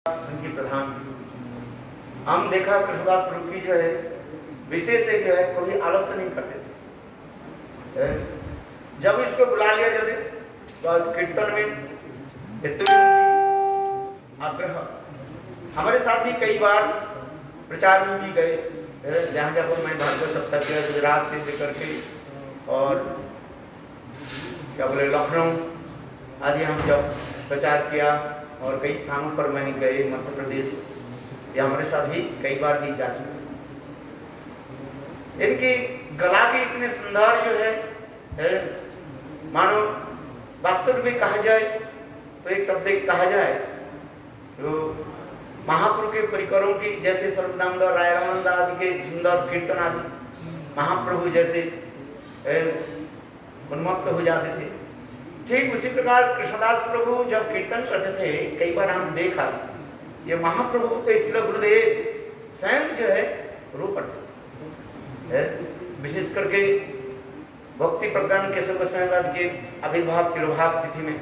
उनकी प्रधान हम देखा कृष्णदास प्रभु की जो है विशेष से जो है कोई आलस्य नहीं करते थे। जब इसको बुला लिया जाते बस कीर्तन में इतनी आग्रह। हमारे साथ भी कई बार प्रचार में भी गए, जहाँ जब मैं भागवत सप्ताह किया गुजरात से करके और क्या बोले लखनऊ आदि हम जब प्रचार किया और कई स्थानों पर मैंने गए, मध्य प्रदेश या हमारे साथ भी कई बार भी जा चुके। इनकी गला के इतने सुंदर जो है मानो वास्तव में कहा जाए तो एक शब्द कहा जाए तो महाप्रभु के परिकरों की जैसे सर्वदामोदर राय रमानंद आदि के सुंदर कीर्तन आदि महाप्रभु जैसे उन्मत्त हो जाते थे। ठीक उसी प्रकार कृष्णदास प्रभु जब कीर्तन करते थे कई बार हम देखा ये महाप्रभु के श्री गुरुदेव स्वयं जो है रो पड़ते। विशेष करके भक्ति प्रज्ञान केशव गोस्वामी के आविर्भाव तिरुभाव तिथि में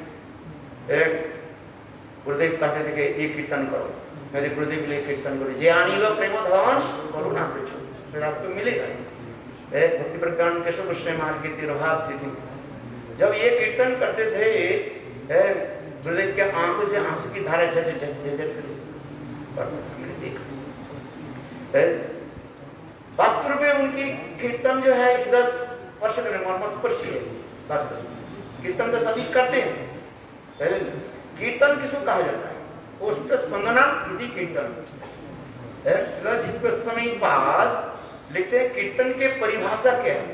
गुरुदेव कहते थे कि ये कीर्तन करो, मेरे गुरुदेव के लिए कीर्तन करो, जे अनिल प्रेम धन करुणा पृछो, फिर आपको मिलेगा। भक्ति प्रज्ञान केशव गोस्वामी महाराज के तिरुभाव तिथि जब ये कीर्तन करते थे गुरुदेव के आंखों से आंसू की धारा झट झट झट मैंने देखा। वास्तव में उनकी कीर्तन जो है 10 वर्ष में मर्मस्पर्शी है। वास्तव कीर्तन तो सभी करते हैं। कीर्तन किसको कहा जाता है? ओष्ठ स्पंदना यदि कीर्तन जी गोस्वामी पाद लिखते हैं कीर्तन के परिभाषा क्या है,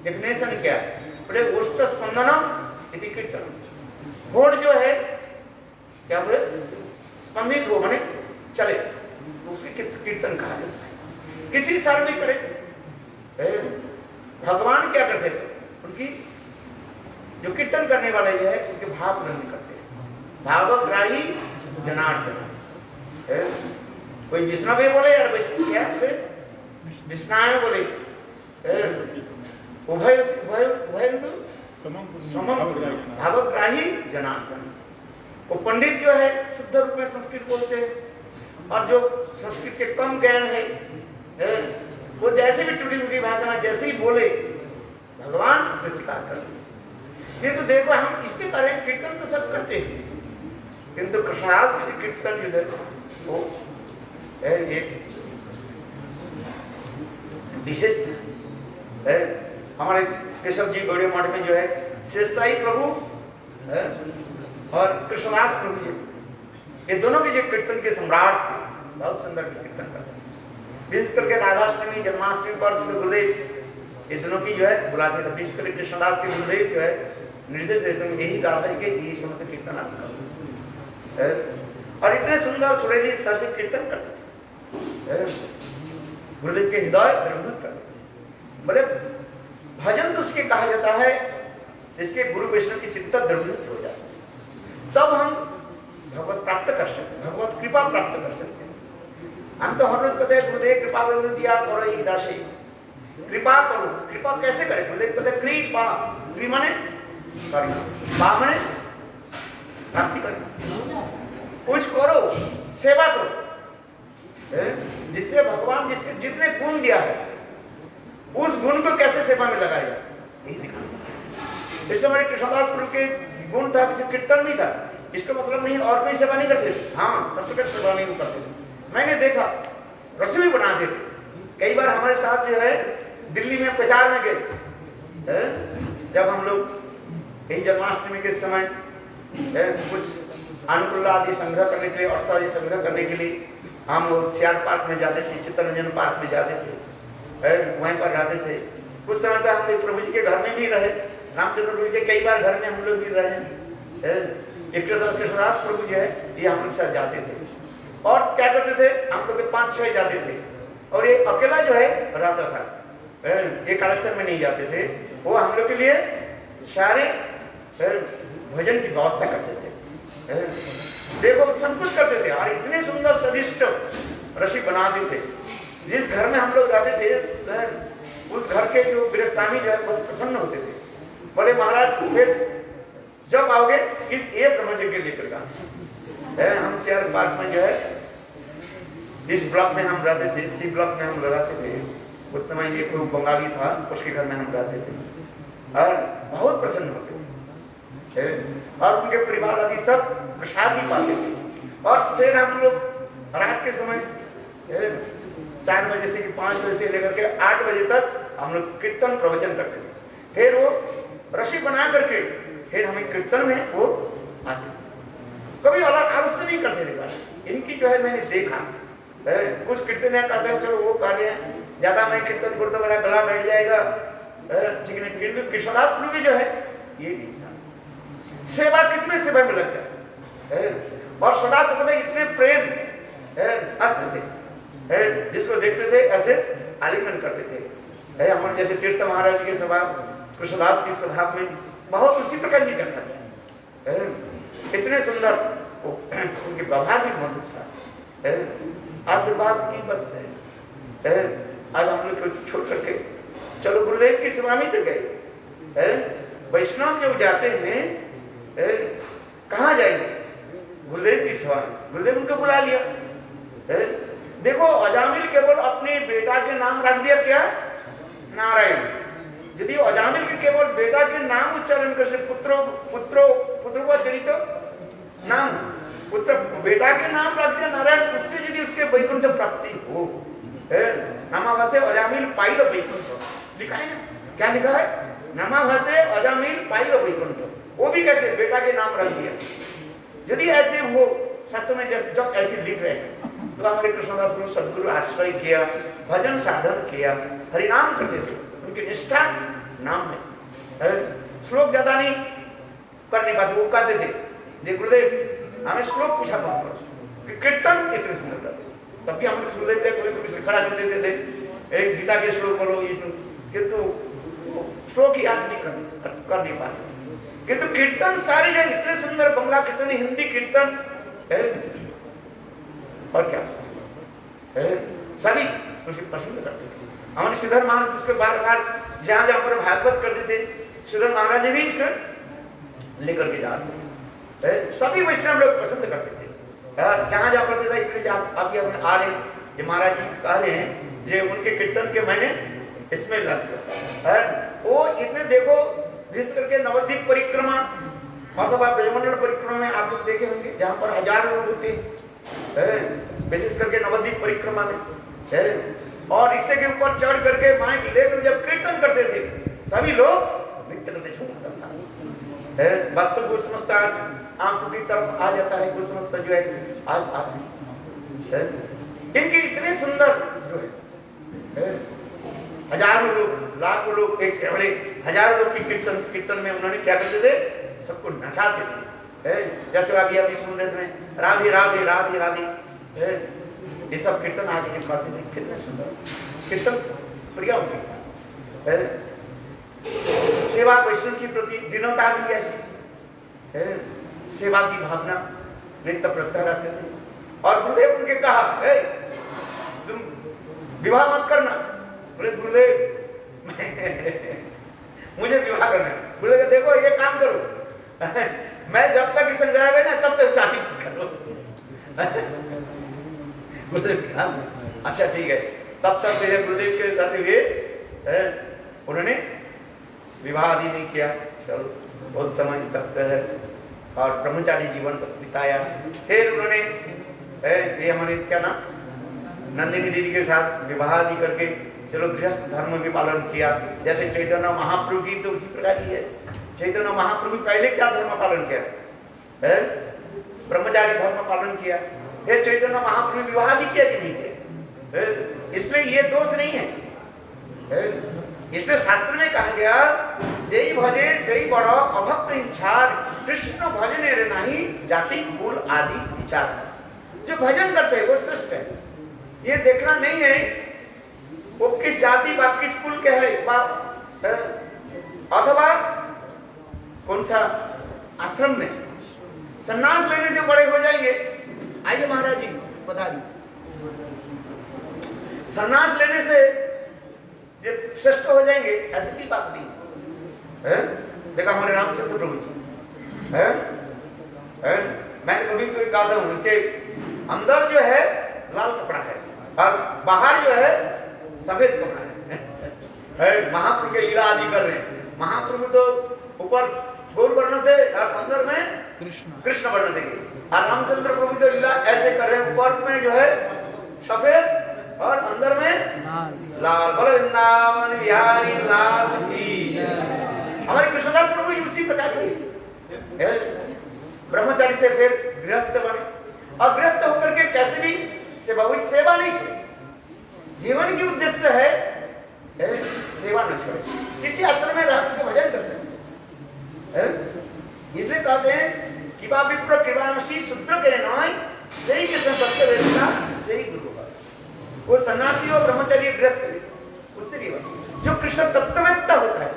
डेफिनेशन क्या है? बोले ओष्ठ स्पंदना यदि कीर्तन, होड़ जो है क्या बोले स्पंदित हो माने चले तो उसे कीर्तन कहा जाता है। किसी सार में करे भगवान क्या करते थे? उनकी जो कीर्तन करने वाले जो है उनके भाव ग्रहण करते हैं। भावग्राही जनार्दन, कोई विष्णु बोले यार विष्णाय बोले उभय उभय उभय भावग्राही जनार्दन। वो पंडित जो है शुद्ध रूप में संस्कृत बोलते हैं और जो संस्कृत के कम ज्ञान है वो जैसे भी टूटी फूटी भाषा में जैसे ही बोले भगवान उसमें स्वीकार कर। ये तो देखो हम इसके कारण कीर्तन तो सब करते हैं किंतु कृष्णदास की कीर्तन जो है वो एक विशेष है। हमारे केशव जी गौड़ी मठ में जो है शेषशाही प्रभु और कृष्णदास प्रभु जी ये दोनों के जो कीर्तन के सम्राट थे, बहुत सुंदर कीर्तन करते हैं। विशेष करके राधाष्टमी जन्माष्टमी पर श्री गुरुदेव ये दोनों की जो है बुलाते थे। विशेष करके कृष्णदास के गुरुदेव जो है निर्देश देते हैं यही राधा के यही समस्त कीर्तन आप करते और इतने सुंदर सुरेली स्तर से कीर्तन करते थे। गुरुदेव के हृदय द्रवीभूत करते। बोले भजन तो उसके कहा जाता है जिसके गुरु वैष्णव की चित्त द्रवीभूत हो जाता है, तब हम भगवत प्राप्त कर सकते हैं, भगवत कृपा प्राप्त कर सकते हैं। हम तो हर रोज कहते हैं गुरुदेव कृपा कर दिया करो ये दासी कृपा करो। कृपा कैसे करें? गुरुदेव कहते हैं कृपा, कृ माने करना, पा माने प्राप्ति करना। कुछ करो, सेवा करो, जिससे भगवान जिसके जितने गुण दिया है उस गुण को कैसे सेवा में लगाया यही दिखा। इसलिए हमारे कृष्णदास प्रभु के गुण था, किसी कीर्तन नहीं था, इसका मतलब नहीं और कोई सेवा नहीं करते। हाँ सबसे सेवा नहीं करते थे। मैंने देखा रसोई बनाते थे। कई बार हमारे साथ जो है दिल्ली में प्रचार में गए, जब हम लोग यही जन्माष्टमी के समय कुछ अनुकूल आदि संग्रह करने के लिए अर्थ आदि संग्रह करने के लिए हम लोग सियार पार्क में जाते थे, चित्तरंजन पार्क में जाते थे, वहीं पर जाते थे। कुछ समय तक हम प्रभु जी के घर में भी रहे, रामचंद्र प्रभु के कई बार घर में हम लोग भी रहे। एक कृष्णदास प्रभु जो है ये हम लोग साथ जाते थे और क्या करते थे हम लोग 5-6 जाते थे और ये अकेला जो है रहता था, ये कलेक्शन में नहीं जाते थे। वो हम लोग के लिए सारे भजन की व्यवस्था करते थे। देखो सब कुछ करते थे और इतने सुंदर सदिष्ट रसिक बनाते थे। जिस घर में हम लोग जाते थे उस घर के जो गृहस्वामी जो है बहुत प्रसन्न होते थे। बोले महाराज फिर जब आओगे इस ये ब्रह्मचर्य के लेकर का हम सीआर पार्क में जो है इस ब्लॉक में हम रहते थे, सी ब्लॉक में हम रहते थे। उस समय ये कोई बंगाली था, उसके घर में हम रहते थे और बहुत प्रसन्न होते थे और उनके परिवार आदि सब प्रसाद भी पाते थे। और फिर हम लोग रात के समय 4 बजे से 5 बजे से लेकर के 8 बजे तक हम लोग कीर्तन प्रवचन करते थे। फिर वो रस्सी बना करके फिर हमें कीर्तन में वो आते थे। कभी अलग अवश्य नहीं करते थे। इनकी जो है मैंने देखा कुछ कीर्तन कहते हैं चलो वो कर रहे हैं, ज्यादा मैं कीर्तन करता तो मेरा गला बैठ जाएगा, ठीक है। फिर कृष्णदास प्रभु की जो है ये नहीं, सेवा किसमें सेवा में लग जाए और सदा सर्वदा इतने प्रेम हस्त थे, जिसको देखते थे ऐसे आलिंगन करते थे। हमारे जैसे तीर्थ महाराज की सभा, कृष्णदास की सभा में बहुत उसी प्रकार की करता था। इतने सुंदर उनके व्यवहार भी बहुत अच्छा है। आशीर्वाद की बस है। आज हम लोग को छोड़ करके चलो गुरुदेव की सेवा में तो गए। वैष्णव जब जाते हैं कहाँ जाएंगे? गुरुदेव की सेवा। गुरुदेव उनको बुला लिया। देखो अजामिल केवल अपने बेटा के नाम रख दिया क्या? नारायण। यदि अजामिल के केवल बेटा के नाम उच्चारण कर पुत्रो का चरित नाम पुत्र बेटा के नाम रख दिया नारायण, उससे यदि उसके वैकुंठ प्राप्ति हो, नमाभासे अजामिल पाइलो वैकुंठ लिखा है ना? क्या लिखा है? नमाभासे अजामिल पाइलो वैकुंठ। वो भी कैसे? बेटा के नाम रख दिया। यदि ऐसे हो शास्त्र में जब ऐसे लिख रहे हैं तो हमारे कृष्णदास गुरु सदगुरु आश्रय किया, भजन साधन किया, हरिनाम करते थे। उनकी निष्ठा नाम में श्लोक ज्यादा नहीं करने पाते। वो कहते थे गुरुदेव हमें श्लोक पूछा मत करो कि कीर्तन इतने सुंदर करते। तब भी हम गुरुदेव के कोई से खड़ा कर देते थे, एक गीता के श्लोक बोलो, किंतु श्लोक याद नहीं कर नहीं पाते। किंतु कीर्तन सारे जो इतने सुंदर, बंगला कीर्तन, हिंदी कीर्तन और क्या सभी उसे पसंद करते थे। हमारे श्रीधर महाराज उसके बार बार जहां जहां पर भागवत करते थे, श्रीधर महाराज जी भी उसे लेकर के जाते थे। सभी वैष्णव लोग पसंद करते थे। जहां जहां पढ़ते थे इसलिए अभी आ रहे ये महाराज जी कह रहे हैं जे उनके कीर्तन के मैंने इसमें लग गया। वो इतने देखो विशेष करके नवद्वीप परिक्रमा अथवा ब्रजमंडल परिक्रमा में आप लोग देखे होंगे जहां पर हजारों लोग होते हैं, विशेष करके नवद्वीप परिक्रमा में। और रिक्शे के ऊपर चढ़ करके माइक लेकर जब कीर्तन करते थे सभी लोग नृत्य करते झूमता था। वास्तव को समझता आंखों की तरफ आ जाता है, कुछ समझता जो है आज आते। इनके इतने सुंदर जो है हजारों लोग, लाखों लोग, एक हजारों लोग की कीर्तन में उन्होंने क्या करते थे? सबको नचाते थे। जैसे अभी अभी सुन रहे थे राधे राधे राधे राधे, ये सब कीर्तन आगे के पढ़ते थे। कितने सुंदर कीर्तन प्रिय होंगे। सेवा वैष्णव के प्रति दीनता भी ऐसी, सेवा की भावना नित्य प्रत्यय रखते थे। और गुरुदेव उनके कहा तुम विवाह मत करना। बोले गुरुदेव मुझे विवाह करना है। गुरुदेव देखो ये काम करो मैं जब तक इस संसार में ना तब तक शादी मत करो। गुरुदेव क्या? अच्छा ठीक है। तब तक मेरे गुरुदेव के कहते हुए उन्होंने विवाह आदि नहीं किया। चलो बहुत समय तक है और ब्रह्मचारी जीवन बिताया। फिर उन्होंने ये हमारे क्या नाम नंदिनी दीदी के साथ विवाह आदि करके चलो गृहस्थ धर्म भी पालन किया। जैसे चैतन्य महाप्रभु की तो उसी प्रकार ही है। चैतन्य महाप्रभु पहले क्या धर्म पालन किया? ब्रह्मचारी धर्म पालन किया। फिर चैतन्य महाप्रभु विवाह भी किया कि नहीं किया? इसलिए ये दोष नहीं है। इसलिए शास्त्र में कहा गया जय भजे सही बड़ो अभक्त इच्छार कृष्ण भजने रे नहीं जाति कुल आदि विचार। जो भजन करते हैं वो श्रेष्ठ है। ये देखना नहीं है वो किस जाति व किस कुल के है अथवा कौन सा आश्रम में संन्यास लेने से बड़े हो जाएंगे। आइए महाराज जी बता दी संन्यास लेने से जब श्रेष्ठ हो जाएंगे ऐसी की बात नहीं है। देखा हमारे रामचंद्र प्रभु जी मैंने कभी कभी कहा था उसके अंदर जो है लाल कपड़ा है और बाहर जो है सफेद कपड़ा है। महाप्रभु के लीला आदि कर रहे हैं। महाप्रभु तो ऊपर गौर वर्ण थे और अंदर में कृष्ण वर्ण थे और रामचंद्र प्रभु जो लीला ऐसे कर रहे हैं, ऊपर में जो है सफेद और अंदर में लाल। बोलो वृंदावन बिहारी लाल की। हमारे कृष्णदास प्रभु उसी प्रकार की ब्रह्मचारी से फिर गृहस्थ बने और गृहस्थ होकर के कैसे भी सेवा नहीं छोड़े। जीवन की उद्देश्य है सेवा न छोड़े, किसी आश्रम में रह के भजन कर सकते। इसलिए कहते हैं कि विप्र कृपामसी सूत्र के नाय सही कृष्ण सत्य वेदना सही गुरु का। वो सन्यासी और ब्रह्मचारी गृहस्थ उससे नहीं बने। जो कृष्ण तत्ववेत्ता होता है,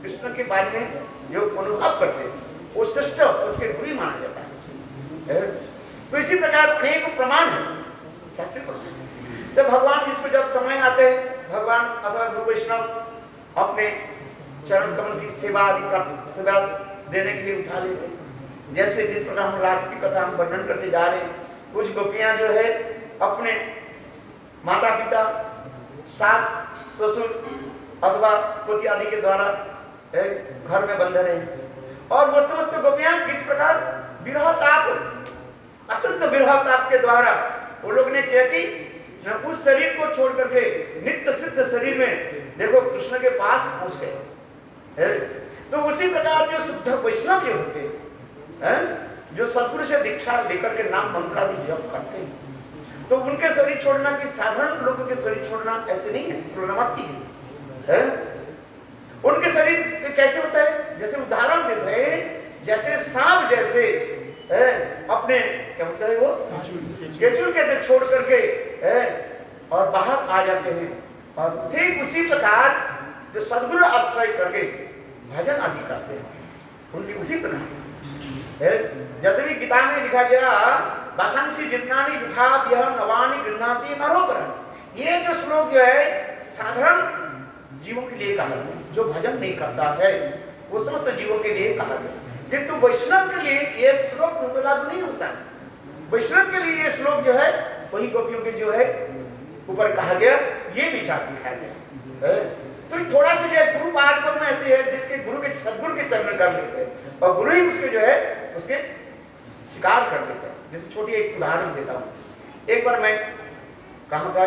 कृष्ण के बारे में जो अनुभव करते हैं, वो श्रेष्ठ उसके गुरु माना जाता है। तो इसी प्रकार अनेक प्रमाण है शास्त्रीय प्रमाण। तो भगवान जिसको जब समय आते हैं, भगवान अथवा गुरु वैष्णव अपने चरण कमल की सेवा आदि का सेवा देने के लिए उठा लेते हैं। जैसे जिस प्रकार हम रास की कथा हम वर्णन करते जा रहे हैं, कुछ गोपियां जो है अपने माता पिता, सास ससुर अथवा पोती आदि के द्वारा घर में बंध रहे हैं और वो समस्त गोपियां किस प्रकार विरह ताप, अत्यंत विरह ताप के द्वारा वो लोग ने किया कि उस शरीर को छोड़ करके नित्य सिद्ध शरीर में देखो कृष्ण के पास पहुंच गए। तो उसी प्रकार जो शुद्ध वैष्णव जो होते हैं, जो सदगुरु से दीक्षा लेकर के नाम मंत्र आदि जप करते हैं, तो उनके शरीर छोड़ना कि साधारण लोगों के शरीर छोड़ना ऐसे नहीं है, तुलनामती है। उनके शरीर कैसे होता है, जैसे उदाहरण देते हैं, जैसे सांप जैसे अपने क्या बोलते हैं वो केचुल के छोड़ करके और बाहर आ जाते हैं। और ठीक उसी प्रकार जो सदगुरु आश्रय करके भजन आदि करते हैं, उनकी उसी प्रकार जब भी गीता में लिखा गया वासांसी जिज्ञानी यथा यह नवानि गृह्णाति नरोपरण। ये जो श्लोक जो है साधारण जीवों के लिए कहा गया, जो भजन नहीं करता है वो समस्त जीवों के लिए कहा गया। किंतु वैष्णव के लिए ये श्लोक लागू नहीं होता है। वैष्णव के लिए ये श्लोक जो है वही गोपियों के जो है ऊपर कहा गया, ये विचार दिखाया गया। तो थोड़ा सा जो है गुरु पाठ में ऐसे है जिसके गुरु के सदगुरु के चरण कर लेते हैं और गुरु ही उसके जो है उसके शिकार कर देते हैं। जैसे छोटी एक उदाहरण देता हूँ। एक बार मैं कहाँ था,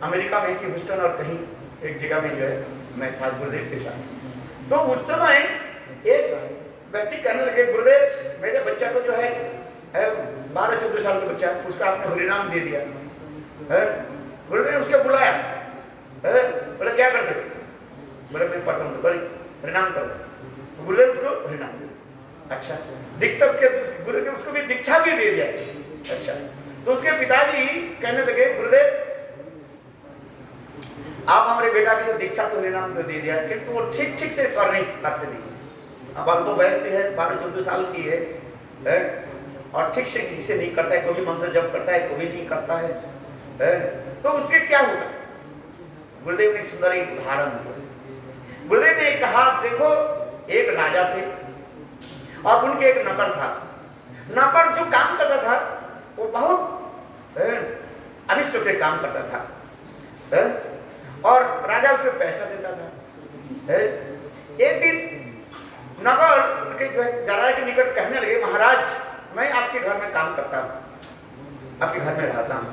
अमेरिका में कि ह्यूस्टन और कहीं एक जगह में जो है मैं था गुरुदेव के साथ। तो उस समय एक व्यक्ति कहने लगे, गुरुदेव मेरे बच्चा को जो है 12-14 साल का बच्चा, उसका आपने हरिनाम दे दिया। गुरुदेव ने उसको बुलाया, बोले क्या करते थे? बोले मैं पढ़ता हूँ, बोले हरिनाम करो। गुरुदेव उसको हरिनाम दे। अच्छा, दीक्षा गुरुदेव उसको भी दीक्षा भी दे दिया। अच्छा, तो उसके पिताजी कहने लगे, गुरुदेव आप हमारे बेटा की जो दीक्षा तो हरिनाम दे दिया, किंतु वो ठीक से कर नहीं करते नहीं। अब तो वयस्क है, 12-14 साल की है और ठीक से नहीं करता है, कोई भी मंत्र जप करता है, कोई नहीं करता है। तो उससे क्या होगा? गुरुदेव ने एक सुंदर एक उदाहरण दिया। गुरुदेव ने कहा, देखो एक राजा थे और उनके एक नौकर था। नौकर जो काम करता था वो बहुत अनिष्ट के काम करता था और राजा उसको पैसा देता था। एक दिन नौकर के जो है राजा के निकट कहने लगे, महाराज मैं आपके घर में काम करता हूँ, आपके घर में रहता हूँ,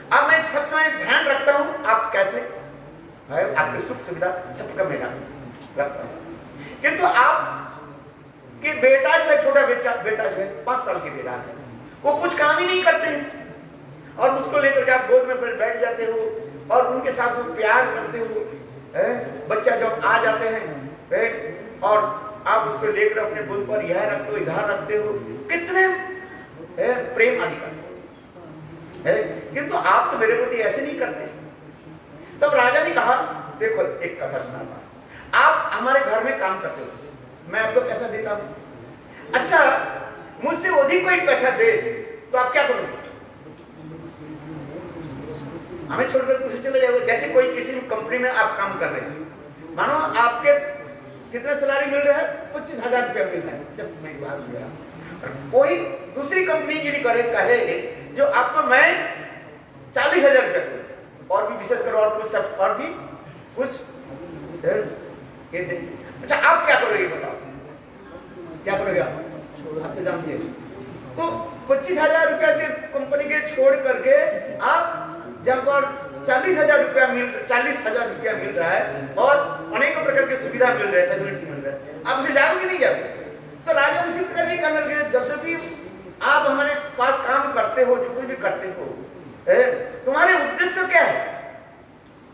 अब मैं सब समय ध्यान रखता हूँ आप कैसे है, आपकी सुख सुविधा सबका मैं रखता हूँ। किंतु आप कि बेटा जो है, छोटा बेटा जो है 5 साल की बेटा है, वो कुछ काम ही नहीं करते हैं और उसको लेकर के आप गोद में बैठ जाते हो और उनके साथ वो प्यार करते हो। बच्चा जब आ जाते हैं और आप उसको लेकर अपने गोद पर यह रखते हो, इधर रखते हो, कितने प्रेम आदि करते हैं। किंतु आप तो मेरे प्रति ऐसे नहीं करते। तब राजा ने कहा, देखो एक कथा सुनाता, आप हमारे घर में काम करते हो, मैं आपको पैसा देता हूं। अच्छा, मुझसे अधिक कोई पैसा दे तो आप क्या करोगे? हमें छोड़कर कुछ चले जाओगे। जैसे कोई किसी कंपनी में आप काम कर रहे हैं, मानो आपके कितने सैलरी मिल रहा है? 25,000 रुपया मिल रहा है। जब मैं बात गया कोई दूसरी कंपनी की भी कहे जो आपको मैं 40,000 रुपया दूं, और भी विशेष करो और कुछ सब और भी कुछ ये दे। अच्छा आप क्या करोगे बताओ, क्या करोगे आप तो जानते हैं। तो 25,000 रुपया कंपनी के छोड़ करके आप जब पर 40,000 रुपया मिल रहा है और अनेकों प्रकार की सुविधा मिल रहा है, फैसिलिटी मिल रहा है, आप उसे जाओगे नहीं जाओगे। तो राजा उसी प्रकार भी करने लगे, जब भी आप हमारे पास काम करते हो, जो कुछ भी करते हो, तुम्हारे उद्देश्य क्या है?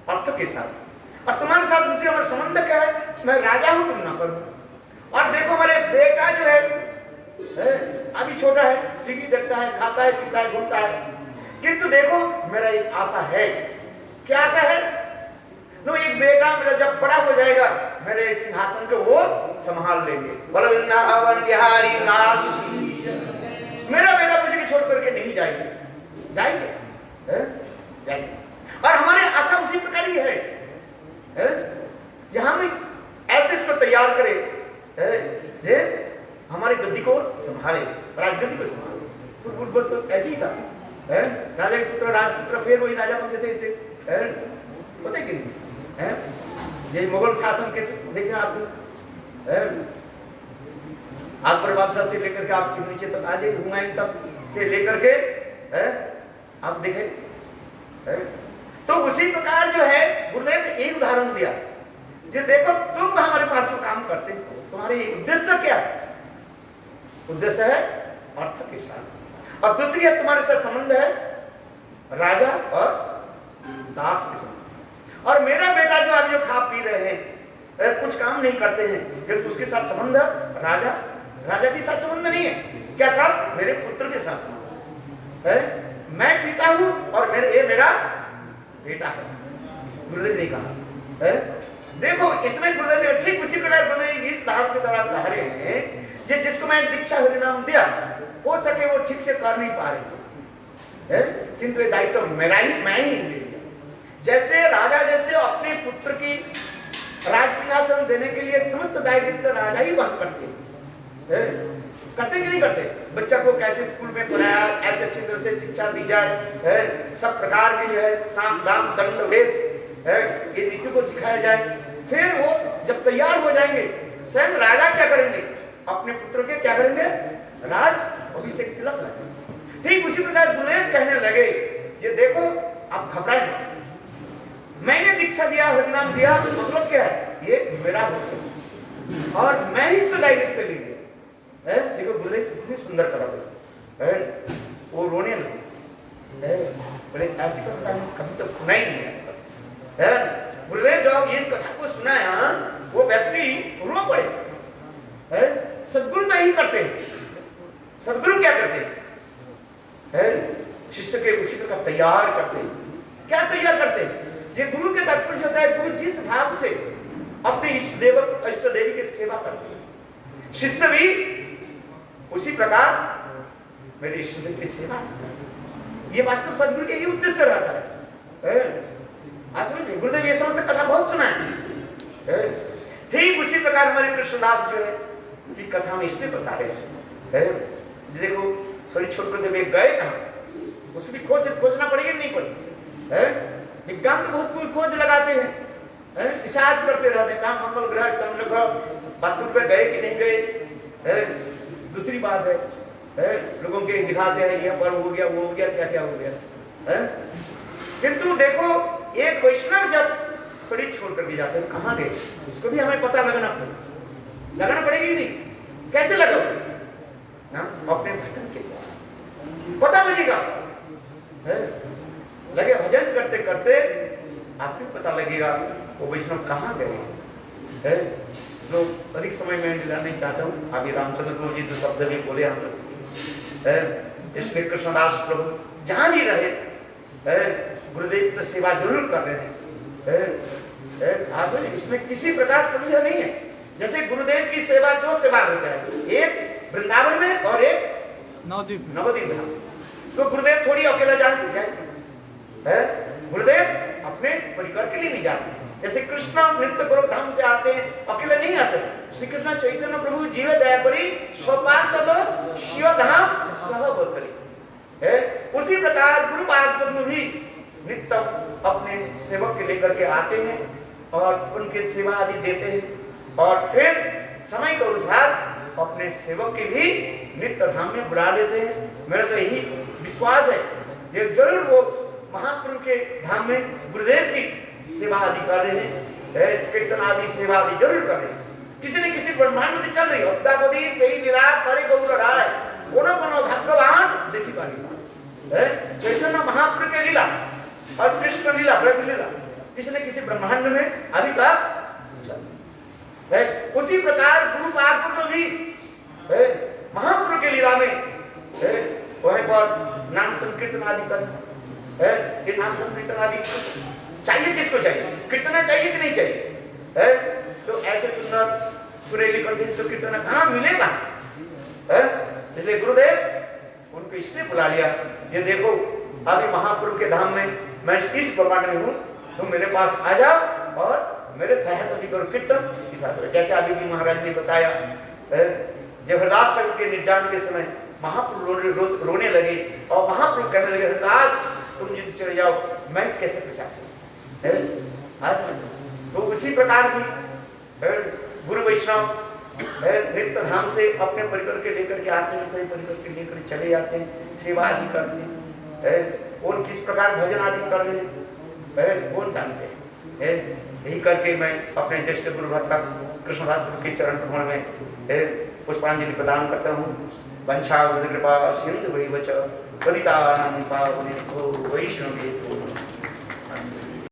अर्थ के साथ। और तुम्हारे साथ दूसरी हमारा संबंध क्या है? मैं राजा हूं, तुम ना करो। और देखो हमारे बेटा जो है अभी छोटा है, टीवी देखता है, खाता है, पीता है, घूमता है, किंतु देखो मेरा एक आशा है। क्या आशा है? नो एक बेटा मेरा जब बड़ा हो जाएगा मेरे सिंहासन को वो संभाल लेंगे। बोलो वृंदावन बिहारी लाल। मेरा बेटा मुझे के छोड़ करके नहीं जाएंगे, जाएंगे। और हमारे आशा उसी प्रकार ही है, जहां में ऐसे इसको तैयार करे, हमारी गद्दी को संभाले, राजगद्दी को संभाले। तो ऐसे ही था, राजा के पुत्र राजपुत्र फिर वही राजा बनते थे। इसे होते कि नहीं? ये मुगल शासन के देखिए आप, अकबर बादशाह से लेकर के आप नीचे तक आ जाइए, हुमायूं तक से लेकर के आप देखें। तो उसी प्रकार जो है गुरुदेव ने एक उदाहरण दिया, जो देखो तुम हमारे पास जो काम करते हो, तुम्हारे उद्देश्य क्या है? उद्देश्य है अर्थ के साथ, और दूसरी है तुम्हारे साथ संबंध है राजा और दास के संबंध। और मेरा बेटा जो अभी जो खा पी रहे हैं, कुछ काम नहीं करते हैं, क्योंकि उसके साथ संबंध राजा के साथ संबंध नहीं है। क्या साथ? मेरे पुत्र के साथ संबंध है। मैं पिता हूं और ये मेरा बेटा है, गुरुदेव ने कहा है। देखो इसमें गुरुदेव ने ठीक उसी प्रकार गुरुदेव इस धाम के द्वारा कह रहे हैं, जिसको मैं दीक्षा हरिनाम दिया, हो सके वो ठीक से कर नहीं पा रहे, किंतु ये दायित्व मैं ही ले लिया। जैसे राजा जैसे अपने पुत्र की राज सिंहासन देने के लिए समस्त दायित्व राजा ही वहन करते कि नहीं करते? बच्चा को कैसे स्कूल में पढ़ाया, ऐसे अच्छी तरह से शिक्षा दी जाए, सब प्रकार के जो है साम दाम दंड भेद ये नीति को सिखाया जाए। फिर वो जब तैयार हो जाएंगे, स्वयं राजा क्या करेंगे? अपने पुत्र के क्या करेंगे? राज अभिषेक तिलक लगाएंगे। ठीक उसी प्रकार गुरुदेव कहने लगे, ये देखो आप घबराए मत, मैंने दीक्षा दिया, हरिनाम दिया, मतलब क्या है? ये मेरा होता और मैं ही इसको दायित्व लीजिए। देखो गुरुदेव कितनी सुंदर कथा बोली, वो रोने लगे, बोले ऐसी कथा कभी तक सुना ही नहीं है। गुरुदेव जब इस कथा को सुनाया, वो व्यक्ति रो पड़े। सदगुरु नहीं करते, सदगुरु क्या करते हैं? शिष्य के उसी प्रकार तैयार करते हैं। क्या तैयार करते हैं? ये गुरु के तात्पर्य होता है, गुरु जिस भाव से अपने इष्ट देवी की सेवा करते हैं, शिष्य भी उसी प्रकार मेरे इष्ट देव की सेवा। ये वास्तव सदगुरु के ये उद्देश्य रहता है। आज समझ गुरुदेव ये समझ कथा बहुत सुना है। ठीक उसी प्रकार हमारे कृष्णदास जो है की कथा में इसलिए बता रहे हैं। देखो थोड़ी छोट गुरुदेव गए कहाँ, उसको भी खोजना पड़ेगा नहीं पड़ेगा। विज्ञान तो बहुत खोज लगाते हैं, रिसर्च करते रहते हैं, कहाँ मंगल ग्रह चंद्र ग्रह वास्तु पे गए कि नहीं गए, दूसरी बात है। लोगों के दिखाते हैं ये पर हो गया, वो हो गया, क्या क्या हो गया। किंतु देखो एक वैष्णव जब शरीर छोड़ करके जाते हैं, कहाँ गए इसको भी हमें पता लगाना पड़ेगी नहीं? कैसे लगाओगे? अपने भजन के पता लगेगा। लगे भजन करते करते आपको पता लगेगा वो वैष्णव कहाँ गए। जो अधिक समय में मिला नहीं चाहता हूँ, अभी रामचंद्र प्रभु जी तो शब्द भी बोले हम लोग, इसलिए कृष्णदास प्रभु जहाँ भी रहे गुरुदेव की सेवा जरूर कर रहे हैं। इसमें किसी प्रकार संदेह नहीं है। जैसे गुरुदेव की सेवा दो सेवा होता है, एक वृंदावन में और एक नवद्वीप धाम। तो गुरुदेव थोड़ी अकेला जाए, गुरुदेव अपने परिकर के लिए नहीं जाते। जैसे कृष्ण नित्य गोलोक धाम से आते हैं, अकेले नहीं आते, श्री कृष्ण चैतन्य प्रभु जीव दया करी स्वपार्षद शिव धाम सहबोध करी है। उसी प्रकार गुरु पाद भी नित्य अपने सेवक के लेकर के आते हैं और उनके सेवा आदि देते हैं और फिर समय के अनुसार अपने सेवक के भी नित्य धाम में बुला लेते हैं। मेरा तो यही विश्वास है ये जरूर वो महाप्रभु के धाम में गुरुदेव की सेवा आदि कर रहे हैं, कीर्तन आदि सेवा आदि जरूर कर रहे हैं। किसी न किसी ब्रह्मांड में चल रही है। अद्यापति सही लीला करे गौर राय कोनो कोनो भगवान देखी पानी है। चैतन्य महाप्रभु के लीला और कृष्ण लीला ब्रज लीला किसी न किसी ब्रह्मांड में अभी तक है। उसी प्रकार गुरु पाद भी महाप्रभु के लीला में वहीं पर नाम संकीर्तन आदि कर है। ये नाम संकीर्तन आदि चाहिए, किसको चाहिए? कीर्तन चाहिए कि नहीं चाहिए है? तो ऐसे सुंदर सुरेली कंठी तो कीर्तन कहाँ मिलेगा है? इसलिए गुरुदेव उनको इसलिए बुला लिया, ये देखो अभी महाप्रभु के धाम में मैं इस ब्रह्मांड में हूँ, तुम मेरे पास आ जाओ और मेरे सहायता करो कीर्तन की साथ। जैसे अभी भी महाराज ने बताया जब हरदास के निर्जान के समय महाप्रभु रोने लगे और महाप्रभु कहने लगे हरदास तुम यदि चले जाओ मैं कैसे बचाऊं आज में। तो उसी प्रकार की गुरु वैष्णव नित्य धाम से अपने परिकर के लेकर के आते हैं, कई परिकर के लेकर चले जाते हैं, सेवा आदि करते हैं। कौन किस प्रकार भजन आदि कर रहे हैं कौन जानते हैं। यही करके मैं अपने ज्येष्ठ गुरु भ्राता कृष्णदास गुरु के चरण कमल में पुष्पांजलि प्रदान करता हूँ। वंशा कृपा सिंधु वैवच पतितानां पावनेभ्यो वैष्णवेभ्यो